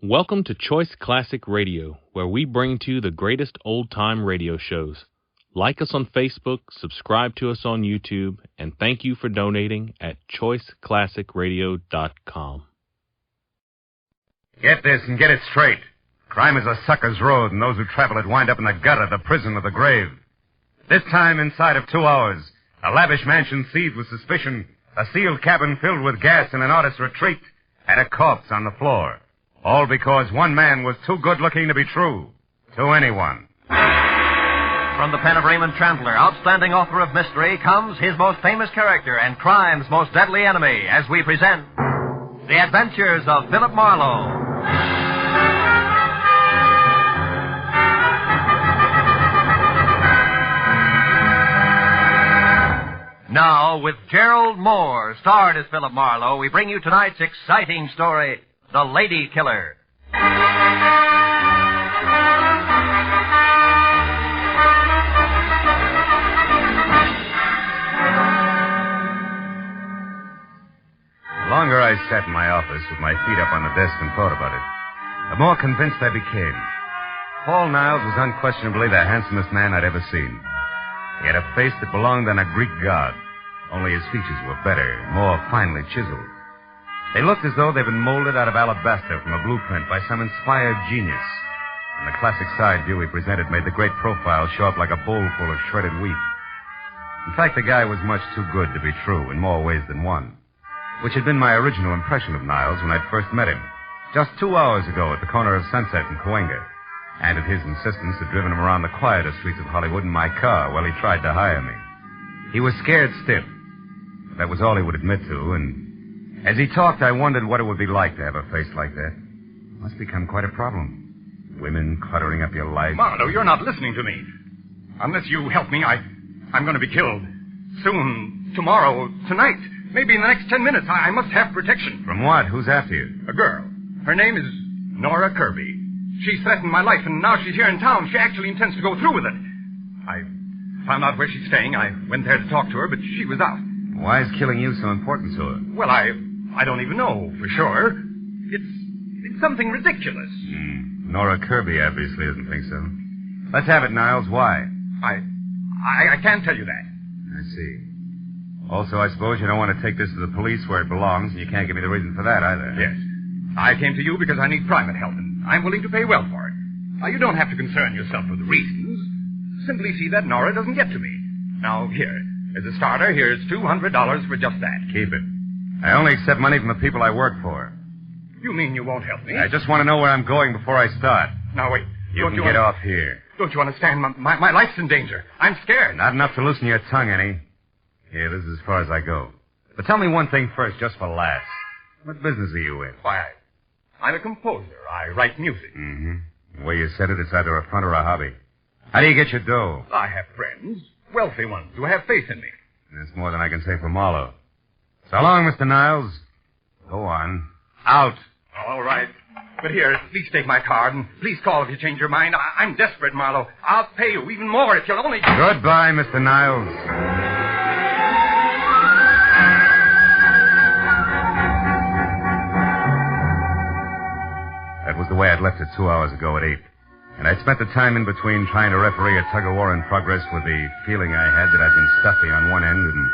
Welcome to Choice Classic Radio, where we bring to you the greatest old-time radio shows. Like us on Facebook, subscribe to us on YouTube, and thank you for donating at choiceclassicradio.com. Get this and get it straight. Crime is a sucker's road, and those who travel it wind up in the gutter, the prison, or the grave. This time, inside of 2 hours, a lavish mansion seized with suspicion, a sealed cabin filled with gas in an artist's retreat, and a corpse on the floor. All because one man was too good-looking to be true to anyone. From the pen of Raymond Chandler, outstanding author of mystery, comes his most famous character and crime's most deadly enemy, as we present The Adventures of Philip Marlowe. Now, with Gerald Moore, starred as Philip Marlowe, we bring you tonight's exciting story, The Lady Killer. The longer I sat in my office with my feet up on the desk and thought about it, the more convinced I became. Paul Niles was unquestionably the handsomest man I'd ever seen. He had a face that belonged on a Greek god, only his features were better, more finely chiseled. They looked as though they'd been molded out of alabaster from a blueprint by some inspired genius. And the classic side view he presented made the great profile show up like a bowl full of shredded wheat. In fact, the guy was much too good to be true in more ways than one, which had been my original impression of Niles when I'd first met him, just 2 hours ago at the corner of Sunset and Cahuenga, and at his insistence had driven him around the quieter streets of Hollywood in my car while he tried to hire me. He was scared stiff. That was all he would admit to, and as he talked, I wondered what it would be like to have a face like that. It must become quite a problem. Women cluttering up your life. Marlowe, you're not listening to me. Unless you help me, I'm going to be killed. Soon, tomorrow, tonight, maybe in the next 10 minutes. I must have protection. From what? Who's after you? A girl. Her name is Nora Kirby. She's threatened my life, and now she's here in town. She actually intends to go through with it. I found out where she's staying. I went there to talk to her, but she was out. Why is killing you so important to her? Well, I don't even know for sure. It's something ridiculous. Nora Kirby obviously doesn't think so. Let's have it, Niles. Why? I can't tell you that. I see. Also, I suppose you don't want to take this to the police where it belongs, and you can't give me the reason for that either. Yes. I came to you because I need private help, and I'm willing to pay well for it. Now, you don't have to concern yourself with the reasons. Simply see that Nora doesn't get to me. Now, here, as a starter, here's $200 for just that. Keep it. I only accept money from the people I work for. You mean you won't help me? I just want to know where I'm going before I start. Now, wait. You can get off here. Don't you understand? My life's in danger. I'm scared. Not enough to loosen your tongue, any. Here, this is as far as I go. But tell me one thing first, just for laughs. What business are you in? Why, I'm a composer. I write music. Mm-hmm. The way you said it, it's either a front or a hobby. How do you get your dough? I have friends, wealthy ones, who have faith in me. That's more than I can say for Marlowe. So long, Mr. Niles. Go on. Out. All right. But here, please take my card, and please call if you change your mind. I'm desperate, Marlowe. I'll pay you even more if you'll only... Goodbye, Mr. Niles. That was the way I'd left it 2 hours ago at 8. And I'd spent the time in between trying to referee a tug-of-war in progress with the feeling I had that I'd been stuffy on one end and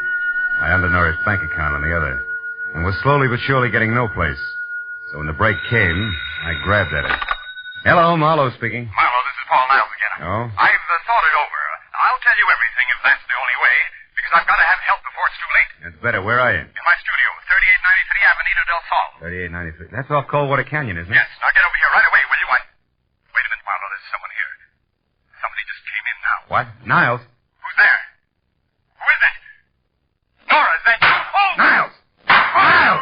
my undernourished bank account on the other, and was slowly but surely getting no place. So when the break came, I grabbed at it. Hello, Marlowe speaking. Marlowe, this is Paul Niles again. Oh? I've thought it over. I'll tell you everything if that's the only way, because I've got to have help before it's too late. That's better. Where are you? In my studio, 3893 Avenida del Sol. 3893. That's off Coldwater Canyon, isn't it? Yes. Now get over here right away, will you? Wait a minute, Marlowe. There's someone here. Somebody just came in now. What? Niles? Who's there? Who is it? Nora, is that you? Oh! Niles! Niles!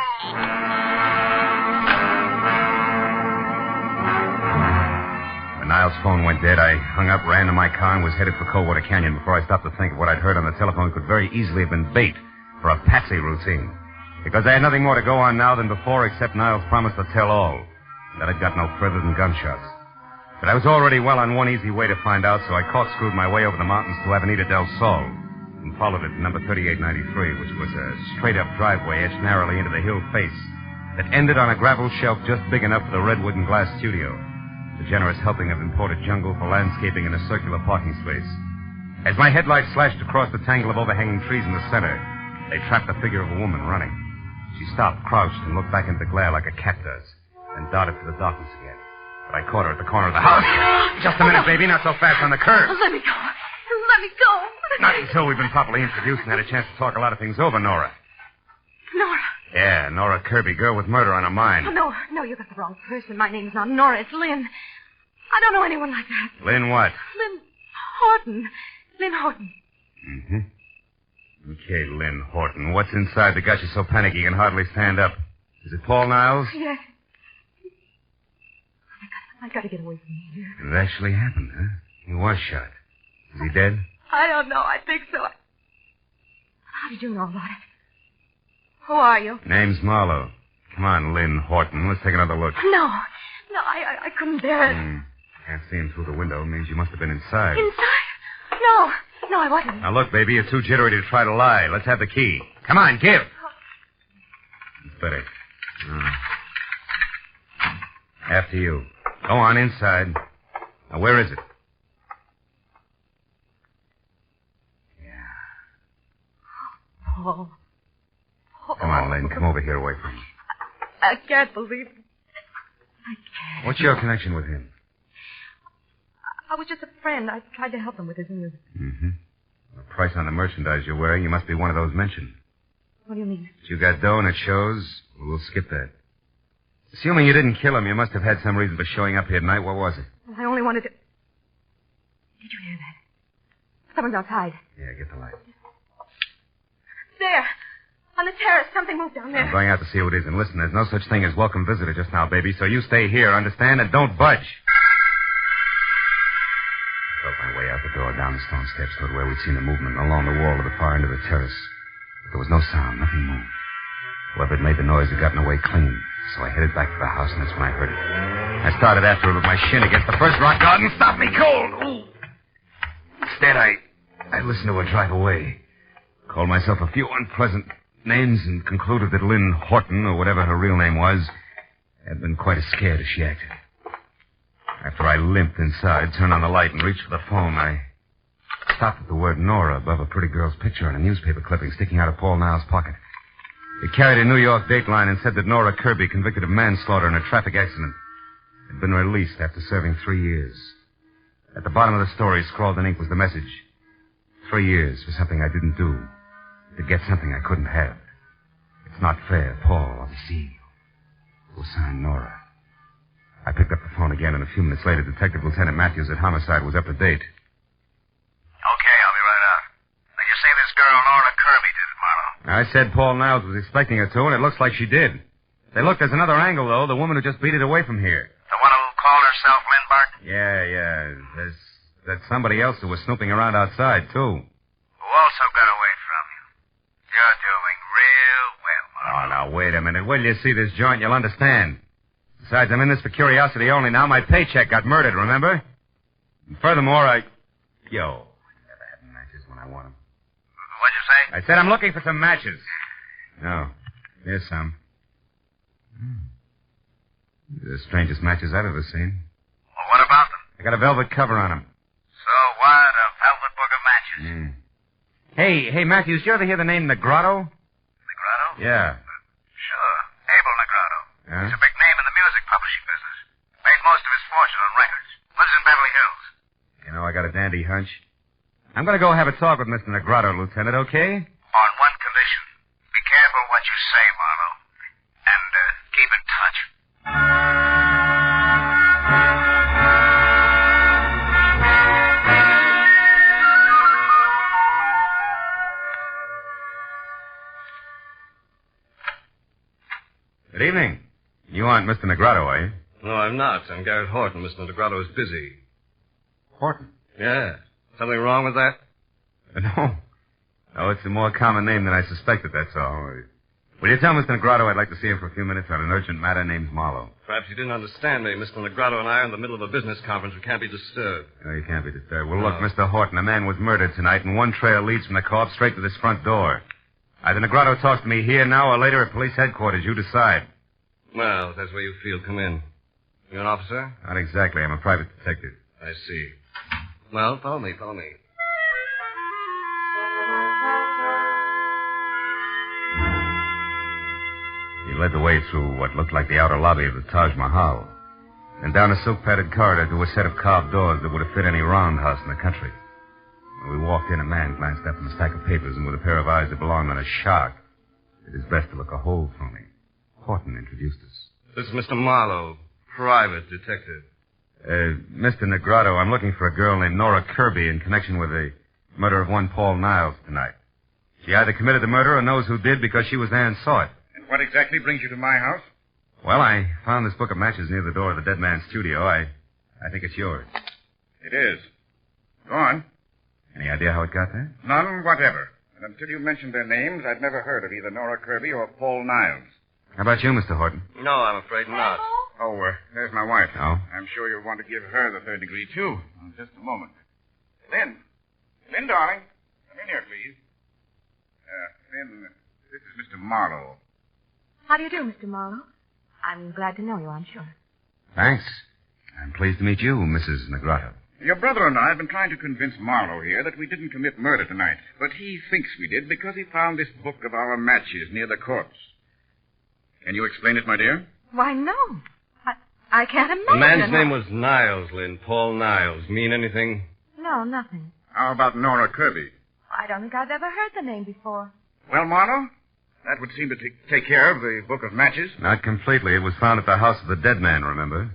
When Niles' phone went dead, I hung up, ran to my car, and was headed for Coldwater Canyon before I stopped to think of what I'd heard on the telephone could very easily have been bait for a patsy routine. Because I had nothing more to go on now than before except Niles' promise to tell all. And that I'd got no further than gunshots. But I was already well on one easy way to find out, so I corkscrewed my way over the mountains to Avenida del Sol and followed it to number 3893, which was a straight-up driveway etched narrowly into the hill face that ended on a gravel shelf just big enough for the redwood and glass studio. The generous helping of imported jungle for landscaping in a circular parking space. As my headlights slashed across the tangle of overhanging trees in the center, they trapped the figure of a woman running. She stopped, crouched, and looked back into the glare like a cat does, then darted for the darkness again. But I caught her at the corner of the house. Just a minute, baby, not so fast on the curb. Let me go. Let me go. Not until we've been properly introduced and had a chance to talk a lot of things over, Nora. Nora. Yeah, Nora Kirby, girl with murder on her mind. Oh, no, you got the wrong person. My name's not Nora, it's Lynn. I don't know anyone like that. Lynn what? Lynn Horton. Lynn Horton. Mm-hmm. Okay, Lynn Horton. What's inside that got you so panicky you can hardly stand up? Is it Paul Niles? Yes. I gotta get away from here. It actually happened, huh? He was shot. Is he dead? I don't know. I think so. How did you know about it? Who are you? Name's Marlowe. Come on, Lynn Horton. Let's take another look. No, I couldn't bear it. Can't see him through the window. It means you must have been inside. Inside? No, I wasn't. Now, look, baby, you're too jittery to try to lie. Let's have the key. Come on, give. It's better. After you. Go on, inside. Now, where is it? Paul. Come on, Lynn. Come over here away from me. I can't believe it. I can't. What's your connection with him? I was just a friend. I tried to help him with his music. Mm-hmm. The price on the merchandise you're wearing, you must be one of those mentioned. What do you mean? But you got dough and it shows. Well, we'll skip that. Assuming you didn't kill him, you must have had some reason for showing up here tonight. What was it? Well, I only wanted to... Did you hear that? Someone's outside. Yeah, get the light. There. On the terrace. Something moved down there. I'm going out to see who it is. And listen, there's no such thing as welcome visitor just now, baby. So you stay here, understand? And don't budge. I felt my way out the door, down the stone steps toward where we'd seen the movement, along the wall to the far end of the terrace. But there was no sound. Nothing moved. Whoever had made the noise had gotten away clean. So I headed back to the house, and that's when I heard it. I started after it with my shin against the first rock garden. Stop me cold! Ooh. Instead, I listened to her drive away. Called myself a few unpleasant names and concluded that Lynn Horton, or whatever her real name was, had been quite as scared as she acted. After I limped inside, turned on the light, and reached for the phone, I stopped at the word Nora above a pretty girl's picture on a newspaper clipping sticking out of Paul Niles' pocket. It carried a New York dateline and said that Nora Kirby, convicted of manslaughter in a traffic accident, had been released after serving 3 years. At the bottom of the story, scrawled in ink, was the message: 3 years for something I didn't do, to get something I couldn't have. It's not fair, Paul, I'll see you. It was signed Nora. I picked up the phone again, and a few minutes later, Detective Lieutenant Matthews at Homicide was up to date. Okay, I'll be right out. Now, you say this girl Nora Kirby did it, Marlowe? I said Paul Niles was expecting her to, and it looks like she did. Say, look, there's another angle, though. The woman who just beat it away from here. The one who called herself Lynn Barton? Yeah. There's somebody else who was snooping around outside, too. Who also got away from you. You're doing real well, Marlowe. Oh, now, wait a minute. Wait till you see this joint, you'll understand. Besides, I'm in this for curiosity only now. My paycheck got murdered, remember? And furthermore, I never had matches when I want them. What'd you say? I said I'm looking for some matches. No. Here's some. They're the strangest matches I've ever seen. Well, what about them? I got a velvet cover on them. So what? A velvet book of matches? Hey, Matthews, you ever hear the name Negrotto? Negrotto? Yeah. Sure. Abel Negrotto. Huh? He's a big name in the music publishing business. Made most of his fortune on records. Lives in Beverly Hills. You know, I got a dandy hunch. I'm going to go have a talk with Mr. Negrotto, Lieutenant, okay? On one condition. Be careful what you say, Marlowe. And keep in touch. Good evening. You aren't Mr. Negrotto, are you? No, I'm not. I'm Garrett Horton. Mr. Negrotto is busy. Horton? Yeah. Something wrong with that? No. No, it's a more common name than I suspected, that's all. Will you tell Mr. Negrotto I'd like to see him for a few minutes on an urgent matter named Marlowe? Perhaps you didn't understand me. Mr. Negrotto and I are in the middle of a business conference. We can't be disturbed. No, you can't be disturbed. Well, look, Mr. Horton, a man was murdered tonight, and one trail leads from the corpse straight to this front door. Either Negrotto talks to me here now or later at police headquarters. You decide. Well, if that's where you feel, come in. You're an officer? Not exactly. I'm a private detective. I see. Well, follow me. He led the way through what looked like the outer lobby of the Taj Mahal, and down a silk-padded corridor to a set of carved doors that would have fit any roundhouse in the country. When we walked in, a man glanced up from a stack of papers, and with a pair of eyes that belonged on a shark, did his best to look a hole through me. Horton introduced us. This is Mr. Marlowe, private detective. Mr. Negrato, I'm looking for a girl named Nora Kirby in connection with the murder of one Paul Niles tonight. She either committed the murder or knows who did because she was there and saw it. And what exactly brings you to my house? Well, I found this book of matches near the door of the dead man's studio. I think it's yours. It is. Go on. Any idea how it got there? None whatever. And until you mentioned their names, I'd never heard of either Nora Kirby or Paul Niles. How about you, Mr. Horton? No, I'm afraid not. Oh, there's my wife. Oh? I'm sure you'll want to give her the third degree, too. Just a moment. Lynn, darling. Come in here, please. Lynn, this is Mr. Marlowe. How do you do, Mr. Marlowe? I'm glad to know you, I'm sure. Thanks. I'm pleased to meet you, Mrs. Negrato. Your brother and I have been trying to convince Marlowe here that we didn't commit murder tonight, but he thinks we did because he found this book of our matches near the corpse. Can you explain it, my dear? Why, no. I can't imagine. The man's name was Niles, Lynn. Paul Niles. Mean anything? No, nothing. How about Nora Kirby? I don't think I've ever heard the name before. Well, Marlowe, that would seem to take care of the book of matches. Not completely. It was found at the house of the dead man, remember?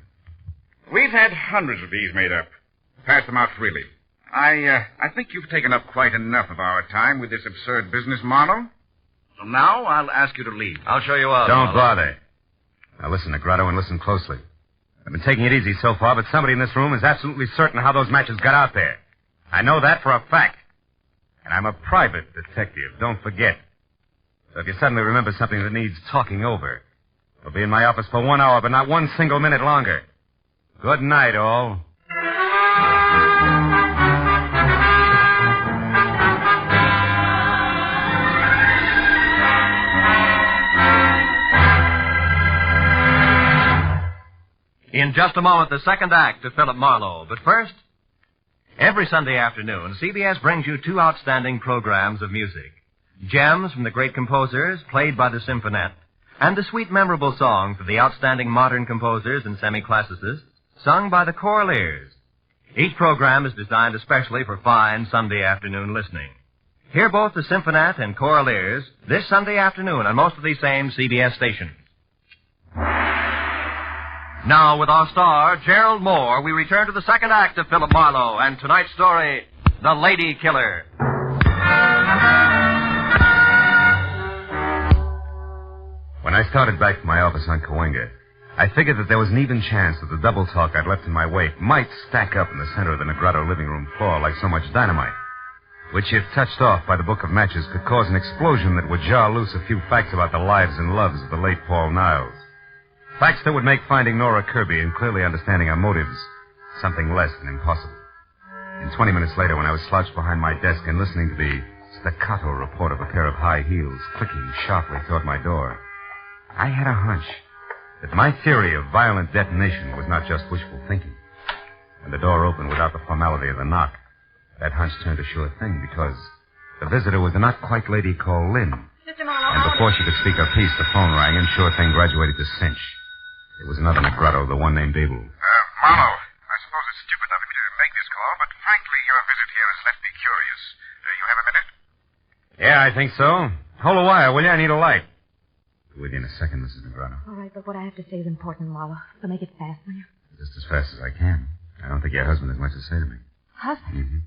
We've had hundreds of these made up. Pass them out freely. I think you've taken up quite enough of our time with this absurd business, Marlowe. So now I'll ask you to leave. I'll show you out. Don't bother. Now listen, Negrato, and listen closely. I've been taking it easy so far, but somebody in this room is absolutely certain how those matches got out there. I know that for a fact. And I'm a private detective, don't forget. So if you suddenly remember something that needs talking over, you'll be in my office for 1 hour, but not one single minute longer. Good night, all. In just a moment, the second act of Philip Marlowe. But first, every Sunday afternoon, CBS brings you two outstanding programs of music. Gems from the great composers, played by the Symphonette, and the sweet, memorable songs of the outstanding modern composers and semi-classicists, sung by the Choraleers. Each program is designed especially for fine Sunday afternoon listening. Hear both the Symphonette and Choraleers this Sunday afternoon on most of these same CBS stations. Now, with our star, Gerald Moore, we return to the second act of Philip Marlowe and tonight's story, The Lady Killer. When I started back to my office on Cahuenga, I figured that there was an even chance that the double talk I'd left in my wake might stack up in the center of the Negrato living room floor like so much dynamite, which, if touched off by the book of matches, could cause an explosion that would jar loose a few facts about the lives and loves of the late Paul Niles. Facts that would make finding Nora Kirby and clearly understanding her motives something less than impossible. And 20 minutes later, when I was slouched behind my desk and listening to the staccato report of a pair of high heels clicking sharply toward my door, I had a hunch that my theory of violent detonation was not just wishful thinking. When the door opened without the formality of the knock, that hunch turned a sure thing because the visitor was a not-quite lady called Lynn. Mr. Marlowe. And before she could speak her piece, the phone rang and sure thing graduated to cinch. It was another Negrato, the one named Abel. Marlowe, I suppose it's stupid of me to make this call, but frankly, your visit here has left me curious. You have a minute? Yeah, I think so. Hold a wire, will you? I need a light. With you in a second, Mrs. Negrato. All right, but what I have to say is important, Marlowe. So make it fast, will you? Just as fast as I can. I don't think your husband has much to say to me. Husband? Mm-hmm.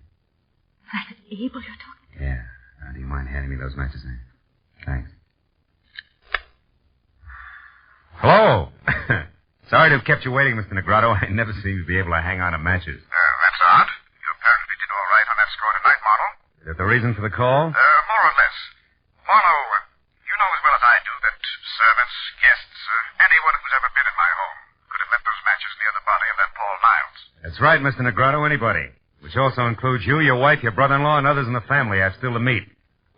That's Abel you're talking to? Yeah. Now, do you mind handing me those matches, eh? Thanks. Hello. Sorry to have kept you waiting, Mr. Negrato. I never seem to be able to hang on to matches. That's odd. You apparently did all right on that score tonight, Marlowe. Is that the reason for the call? More or less. Marlowe, you know as well as I do that servants, guests, anyone who's ever been in my home could have left those matches near the body of that Paul Niles. That's right, Mr. Negrato. Anybody. Which also includes you, your wife, your brother-in-law, and others in the family I have still to meet.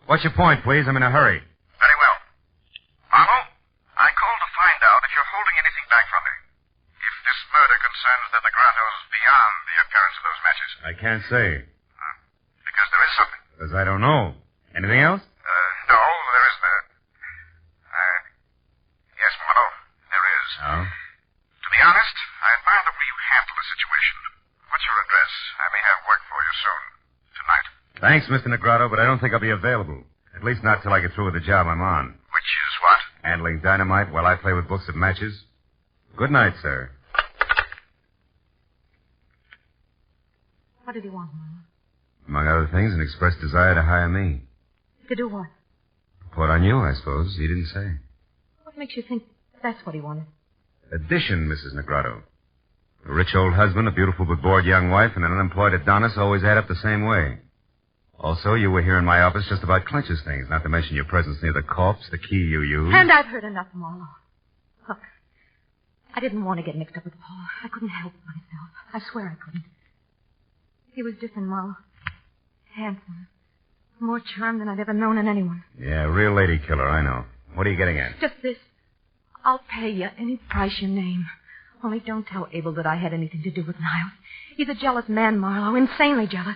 What's your point, please? I'm in a hurry. Very well. Marlowe, I called to find out if you're holding concerns the Negratos beyond the appearance of those matches? I can't say. Because there is something. Because I don't know. Anything else? No, there isn't. Yes, Marlowe, there is. Oh? To be honest, I admire the way you handle the situation. What's your address? I may have work for you soon. Tonight. Thanks, Mr. Negrato, but I don't think I'll be available. At least not till I get through with the job I'm on. Which is what? Handling dynamite while I play with books of matches. Good night, sir. What did he want, Marlowe? Among other things, an express desire to hire me. To do what? Report on you, I suppose. He didn't say. What makes you think that's what he wanted? Addition, Mrs. Negrato. A rich old husband, a beautiful but bored young wife, and an unemployed Adonis always add up the same way. Also, you were here in my office just about Clinch's things, not to mention your presence near the corpse, the key you used. And I've heard enough, Marlowe. Look, I didn't want to get mixed up with Paul. I couldn't help myself. I swear I couldn't. He was different, Marlowe. Handsome. More charm than I'd ever known in anyone. Yeah, real lady killer, I know. What are you getting at? Just this. I'll pay you any price you name. Only don't tell Abel that I had anything to do with Niles. He's a jealous man, Marlowe, insanely jealous.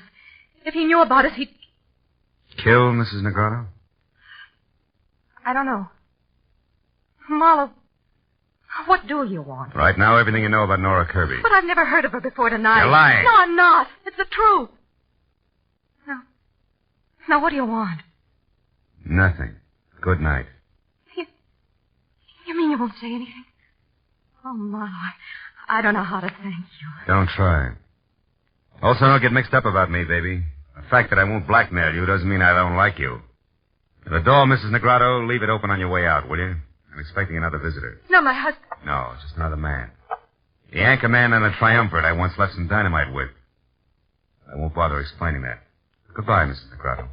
If he knew about us, he'd... Kill Mrs. Negrato? I don't know. Marlowe, what do you want? Right now, everything you know about Nora Kirby. But I've never heard of her before tonight. You're lying. No, I'm not. It's the truth. No. Now, what do you want? Nothing. Good night. You mean you won't say anything? Oh, Marlowe, I don't know how to thank you. Don't try. Also, don't get mixed up about me, baby. The fact that I won't blackmail you doesn't mean I don't like you. At the door, Mrs. Negrato, leave it open on your way out, will you? I'm expecting another visitor. No, my husband... No, just another man. The anchor man on the Triumvirate I once left some dynamite with. I won't bother explaining that. Goodbye, Mrs. Negrato.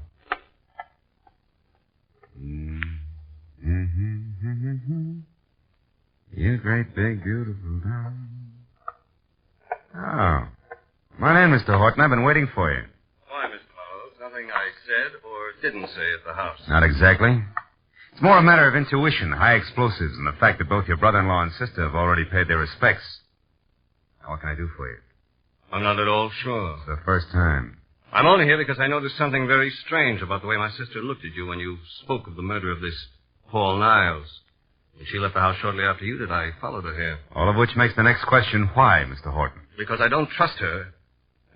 You great, big, beautiful town. Oh. Come on in, Mr. Horton. I've been waiting for you. Why, Mr. Marlowe? Something I said or didn't say at the house. Not exactly. It's more a matter of intuition, high explosives, and the fact that both your brother-in-law and sister have already paid their respects. Now, what can I do for you? I'm not at all sure. It's the first time. I'm only here because I noticed something very strange about the way my sister looked at you when you spoke of the murder of this Paul Niles. When she left the house shortly after you did, I followed her here. All of which makes the next question, why, Mr. Horton? Because I don't trust her.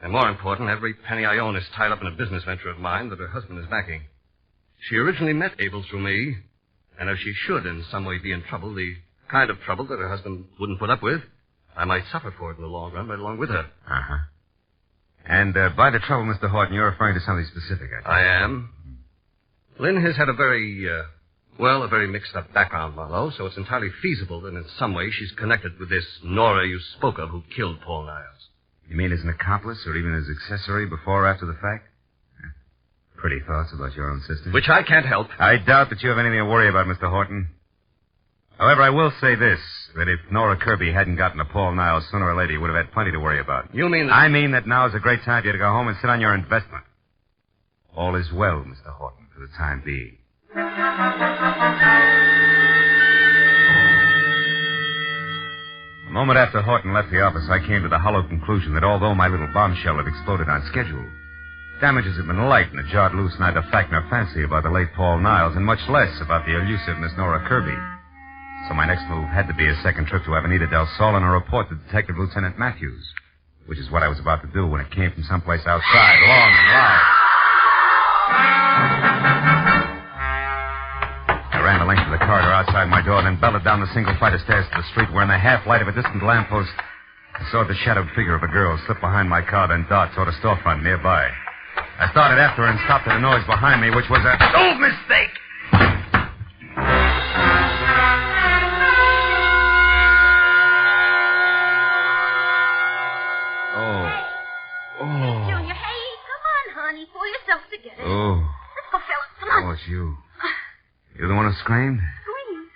And more important, every penny I own is tied up in a business venture of mine that her husband is backing. She originally met Abel through me, and if she should in some way be in trouble, the kind of trouble that her husband wouldn't put up with, I might suffer for it in the long run right along with her. Uh-huh. And by the trouble, Mr. Horton, you're referring to something specific, I think. I am. Lynn has had a very mixed-up background, Marlowe, so it's entirely feasible that in some way she's connected with this Nora you spoke of who killed Paul Niles. You mean as an accomplice or even as accessory before or after the fact? Pretty thoughts about your own sister. Which I can't help. I doubt that you have anything to worry about, Mr. Horton. However, I will say this, that if Nora Kirby hadn't gotten to Paul Niles, sooner or later you would have had plenty to worry about. You mean that... I mean that now is a great time for you to go home and sit on your investment. All is well, Mr. Horton, for the time being. A moment after Horton left the office, I came to the hollow conclusion that although my little bombshell had exploded on schedule, damages had been light and it jarred loose neither fact nor fancy about the late Paul Niles and much less about the elusive Miss Nora Kirby. So my next move had to be a second trip to Avenida del Sol and a report to Detective Lieutenant Matthews, which is what I was about to do when it came from someplace outside, long and loud. I ran the length of the corridor outside my door, then belted down the single flight of stairs to the street where in the half-light of a distant lamppost, I saw the shadowed figure of a girl slip behind my car, then dart toward a storefront nearby. I started after her and stopped at a noise behind me, which was a old mistake. Junior, hey, come on, honey. Pull yourself together. Oh. Let's go, fellas. Come on. Oh, it's you. You're the one who screamed? Scream.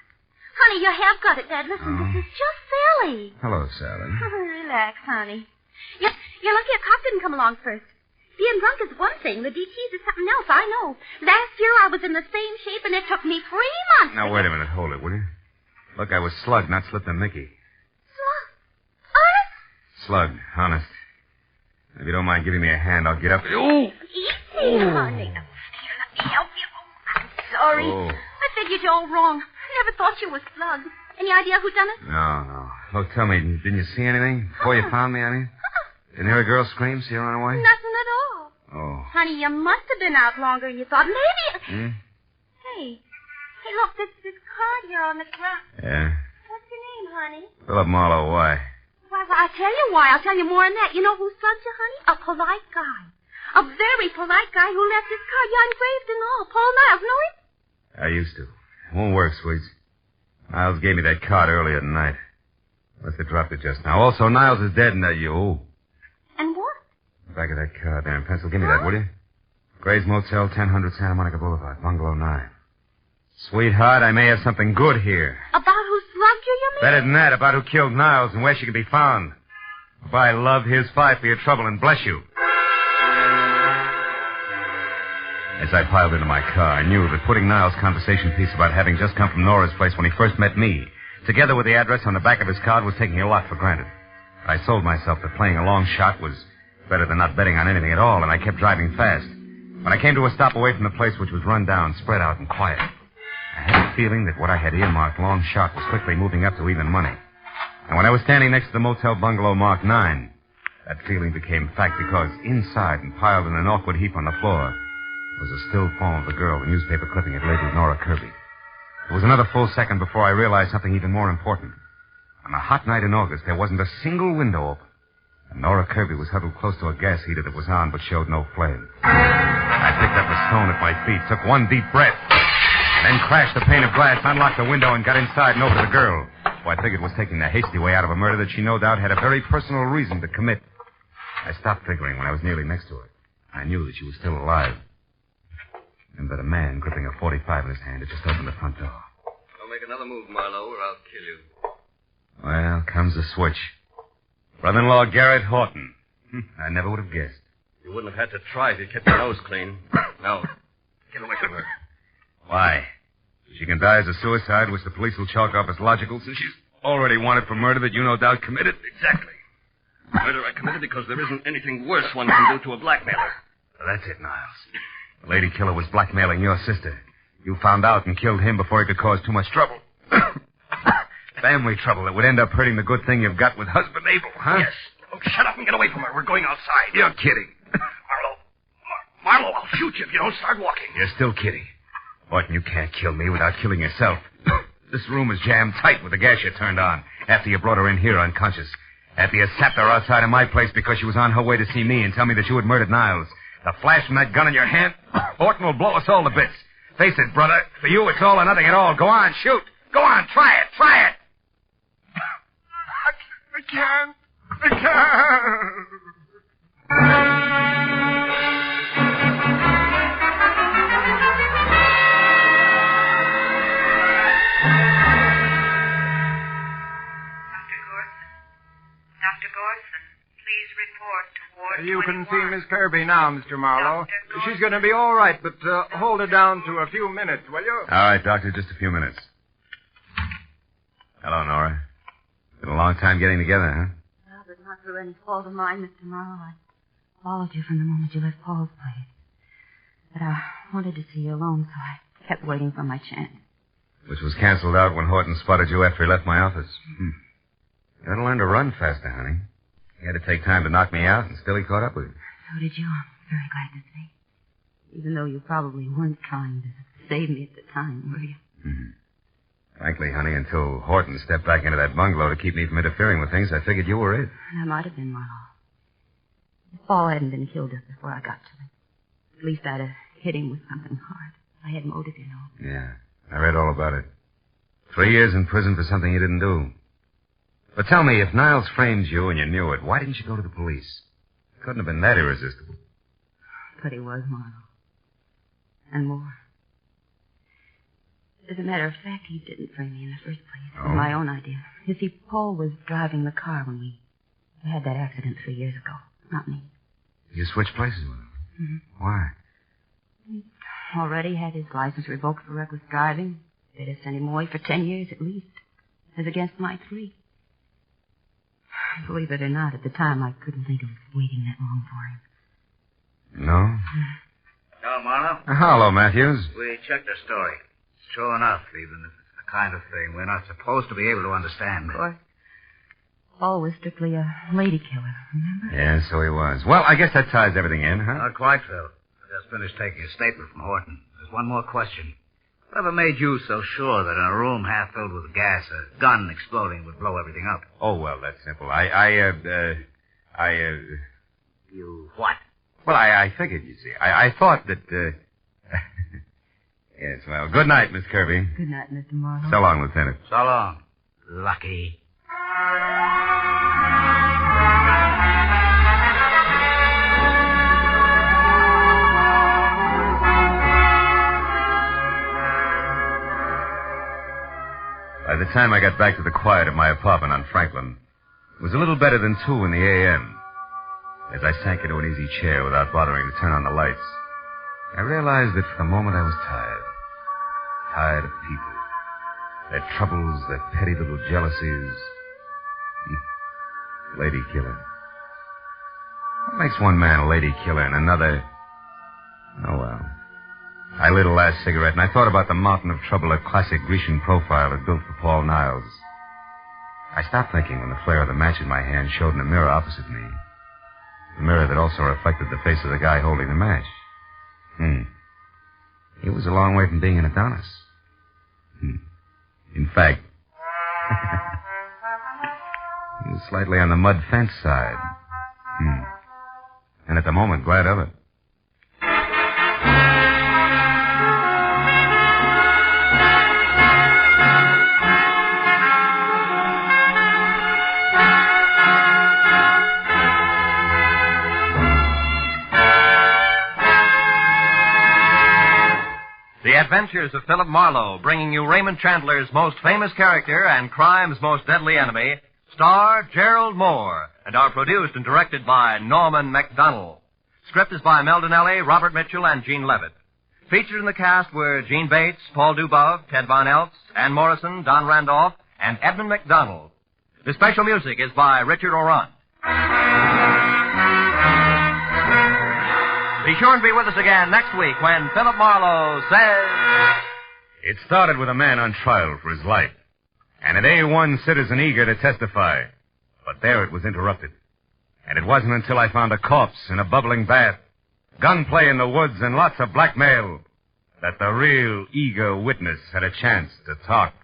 Honey, you have got it, Dad. Listen, this is just Sally. Hello, Sally. Relax, honey. You're lucky a cop didn't come along first. Being drunk is one thing. The DTs is something else, I know. Last year I was in the same shape, and it took me 3 months. Now, wait a minute. Hold it, will you? Look, I was slugged, not slipped on Mickey. Slugged? Honest? Slugged, honest. If you don't mind giving me a hand, I'll get up. Easy, honey. Here, let me help you. I'm sorry. I figured you all wrong. I never thought you were slugged. Any idea who done it? No. Look, tell me, didn't you see anything? Before you found me, I mean? Didn't hear a girl scream? See her run away? Nothing at all. Oh. Honey, you must have been out longer and you thought maybe... Hey, look, this card here on the ground. Yeah? What's your name, honey? Philip Marlowe, why? Well, I'll tell you why. I'll tell you more than that. You know who slugged you, honey? A polite guy. A very polite guy who left his card. Yeah, engraved and all. Paul Niles. Know him? I used to. It won't work, Sweets. Niles gave me that card earlier tonight. Must have dropped it just now. Also, Niles is dead and you. And what? Back of that card there in pencil. Give me that, will you? Gray's Motel, 1000 Santa Monica Boulevard, Bungalow 9. Sweetheart, I may have something good here. About who slugged you, you mean? Better than that, about who killed Niles and where she can be found. By love, here's 5 for your trouble, and bless you. As I piled into my car, I knew that putting Niles' conversation piece about having just come from Nora's place when he first met me, together with the address on the back of his card, was taking a lot for granted. I sold myself that playing a long shot was better than not betting on anything at all, and I kept driving fast. When I came to a stop away from the place, which was run down, spread out, and quiet, I had a feeling that what I had earmarked long shot was quickly moving up to even money. And when I was standing next to the motel bungalow marked 9, that feeling became fact because inside and piled in an awkward heap on the floor was a still form of the girl the newspaper clipping had labeled Nora Kirby. It was another full second before I realized something even more important. On a hot night in August, there wasn't a single window open. And Nora Kirby was huddled close to a gas heater that was on but showed no flame. I picked up a stone at my feet, took one deep breath, then crashed the pane of glass, unlocked the window, and got inside and over to the girl, who I figured was taking the hasty way out of a murder that she no doubt had a very personal reason to commit. I stopped figuring when I was nearly next to her. I knew that she was still alive. And that a man gripping a .45 in his hand had just opened the front door. Don't make another move, Marlowe, or I'll kill you. Well, comes the switch. Brother-in-law Garrett Horton. I never would have guessed. You wouldn't have had to try if you kept your nose clean. Now, get away from her. Why? She can die as a suicide, which the police will chalk off as logical, since she's already wanted for murder that you no doubt committed. Exactly. Murder I committed because there isn't anything worse one can do to a blackmailer. That's it, Niles. The lady killer was blackmailing your sister. You found out and killed him before he could cause too much trouble. Family trouble that would end up hurting the good thing you've got with husband Abel, huh? Yes. Oh, shut up and get away from her. We're going outside. You're kidding. Marlowe, I'll shoot you if you don't start walking. You're still kidding. Horton, you can't kill me without killing yourself. This room is jammed tight with the gas you turned on after you brought her in here unconscious. After you sapped her outside of my place because she was on her way to see me and tell me that you had murdered Niles. The flash from that gun in your hand, Horton will blow us all to bits. Face it, brother. For you, it's all or nothing at all. Go on, shoot. Go on, try it. Try it. I can't. Dr. Gorson, please report to Ward You can 21. see Miss Kirby now, Mr. Marlowe. She's going to be all right, but hold her down to a few minutes, will you? All right, Doctor, just a few minutes. Hello, Nora. Been a long time getting together, huh? Well, but not through any fault of mine, Mr. Marlowe. I followed you from the moment you left Paul's place. But I wanted to see you alone, so I kept waiting for my chance. Which was canceled out when Horton spotted you after he left my office. You ought to learn to run faster, honey. He had to take time to knock me out, and still he caught up with you. So did you. I'm very glad to say. Even though you probably weren't trying to save me at the time, were you? Frankly, honey, until Horton stepped back into that bungalow to keep me from interfering with things, I figured you were it. That might have been Marlowe. If Paul hadn't been killed just before I got to him, at least I'd have hit him with something hard. I had motive, you know. Yeah, I read all about it. 3 years in prison for something you didn't do. But tell me, if Niles framed you and you knew it, why didn't you go to the police? Couldn't have been that irresistible. But he was Marlowe. And more. As a matter of fact, he didn't frame me in the first place. It was my own idea. You see, Paul was driving the car when we had that accident 3 years ago. Not me. You switched places with him? Why? He already had his license revoked for reckless driving. They'd have sent him away for 10 years at least, as against my 3. Believe it or not, at the time I couldn't think of waiting that long for him. No? Hello, Marlowe. Hello, Matthews. We checked the story. It's true enough, even if it's the kind of thing we're not supposed to be able to understand. Of course. Paul was strictly a lady killer, remember? Yeah, so he was. Well, I guess that ties everything in, huh? Not quite, Phil. I just finished taking a statement from Horton. There's one more question. Whatever made you so sure that in a room half filled with gas, a gun exploding would blow everything up? Oh, well, that's simple. You what? Well, I figured, you see. I thought that, Yes, well, good night, Miss Kirby. Good night, Mr. Marlowe. So long, Lieutenant. So long. Lucky. By the time I got back to the quiet of my apartment on Franklin, it was a little better than 2 in the a.m. As I sank into an easy chair without bothering to turn on the lights, I realized that for the moment I was tired. Tired of people. Their troubles, their petty little jealousies. Lady killer. What makes one man a lady killer and another... Oh, well. I lit a last cigarette, and I thought about the mountain of trouble a classic Grecian profile had built for Paul Niles. I stopped thinking when the flare of the match in my hand showed in the mirror opposite me. The mirror that also reflected the face of the guy holding the match. He was a long way from being an Adonis. In fact, he was slightly on the mud fence side. And at the moment, glad of it. The Adventures of Philip Marlowe, bringing you Raymond Chandler's most famous character and crime's most deadly enemy, star Gerald Moore, and are produced and directed by Norman MacDonald. Script is by Mel Donnelly, Robert Mitchell, and Gene Levitt. Featured in the cast were Gene Bates, Paul Dubov, Ted Von Eltz, Ann Morrison, Don Randolph, and Edmund MacDonald. The special music is by Richard Orant. Be sure and be with us again next week when Philip Marlowe says... It started with a man on trial for his life, and an A1 citizen eager to testify. But there it was interrupted. And it wasn't until I found a corpse in a bubbling bath, gunplay in the woods, and lots of blackmail that the real eager witness had a chance to talk.